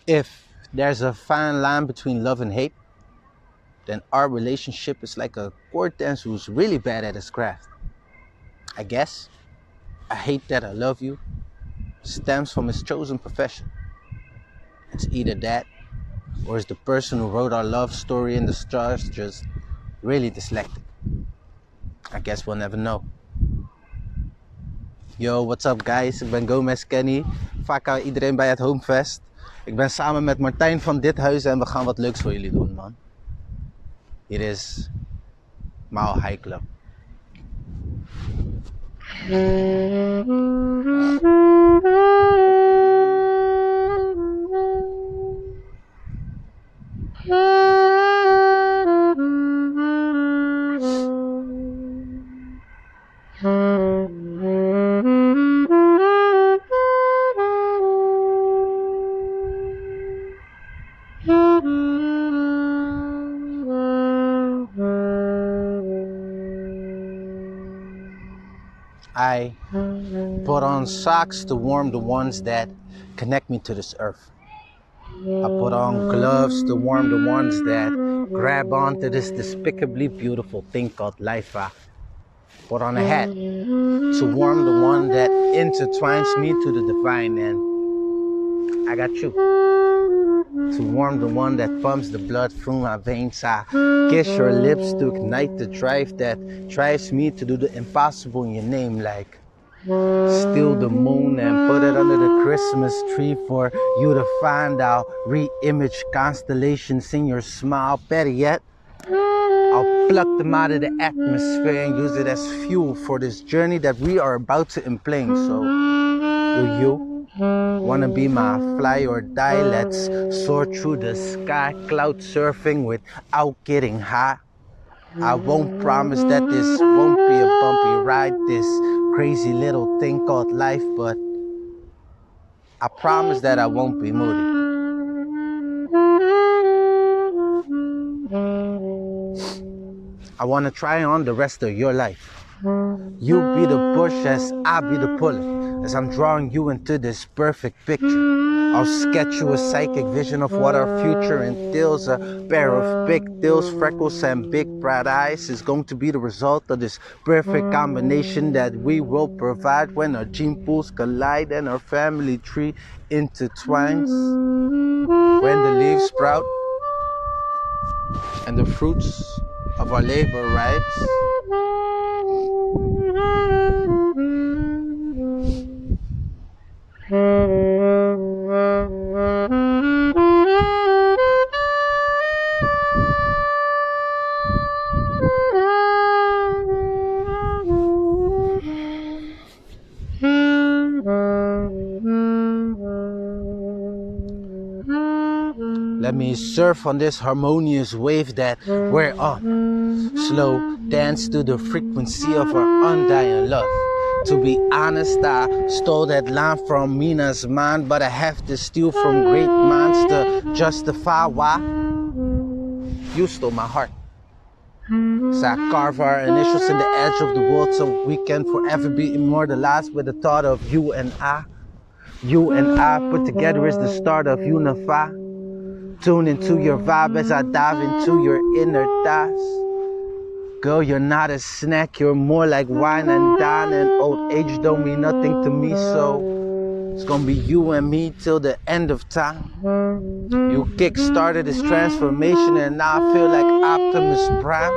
If there's a fine line between love and hate, then our relationship is like a court dancer who's really bad at his craft. I guess I hate that I love you stems from his chosen profession. It's either that or is the person who wrote our love story in the stars just really dyslexic? I guess we'll never know. Yo, what's up guys? Ik ben Gomes Kenny. Vaak iedereen bij het Homefest. Ik ben samen met Martijn van dit huis en we gaan wat leuks voor jullie doen, man. Hier is Maal High Club. I put on socks to warm the ones that connect me to this earth. I put on gloves to warm the ones that grab onto this despicably beautiful thing called life. I put on a hat to warm the one that intertwines me to the divine, and I got you to warm the one that pumps the blood through my veins. I kiss your lips to ignite the drive that drives me to do the impossible in your name, like steal the moon and put it under the Christmas tree for you to find. I'll re-image constellations in your smile. Better yet, I'll pluck them out of the atmosphere and use it as fuel for this journey that we are about to emplain. So, do you wanna be my fly or die? Let's soar through the sky, cloud surfing without getting high. I won't promise that this won't be a bumpy ride, this crazy little thing called life, but I promise that I won't be moody. I wanna try on the rest of your life. You be the push as I be the puller, as I'm drawing you into this perfect picture. I'll sketch you a psychic vision of what our future entails. A pair of pigtails, freckles, and big bright eyes is going to be the result of this perfect combination that we will provide when our gene pools collide and our family tree intertwines. When the leaves sprout and the fruits of our labor ripes. Let me surf on this harmonious wave that we're on. Slow dance to the frequency of our undying love. To be honest, I stole that line from Mina's mind, but I have to steal from great minds to justify why you stole my heart. So I carve our initials in the edge of the world so we can forever be immortalized with the thought of you and I. You and I put together is the start of unify. Tune into your vibe as I dive into your inner thighs. Girl, you're not a snack, you're more like wine and dine, and old age don't mean nothing to me, so it's gonna be you and me till the end of time. You kick-started this transformation and now I feel like Optimus Prime.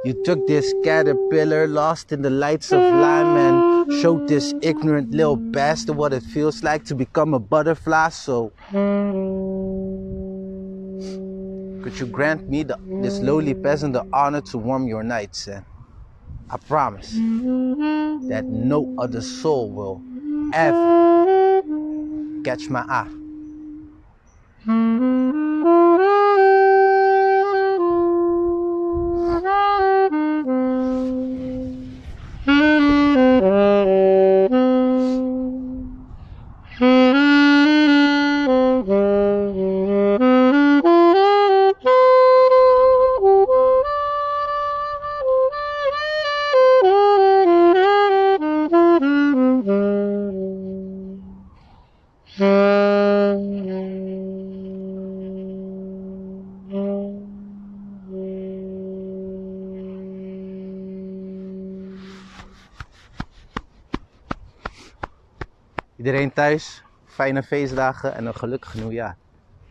You took this caterpillar lost in the lights of lime and showed this ignorant little bastard what it feels like to become a butterfly, so could you grant me, this lowly peasant, the honor to warm your nights? And I promise that no other soul will ever catch my eye. Iedereen thuis, fijne feestdagen en een gelukkig nieuwjaar.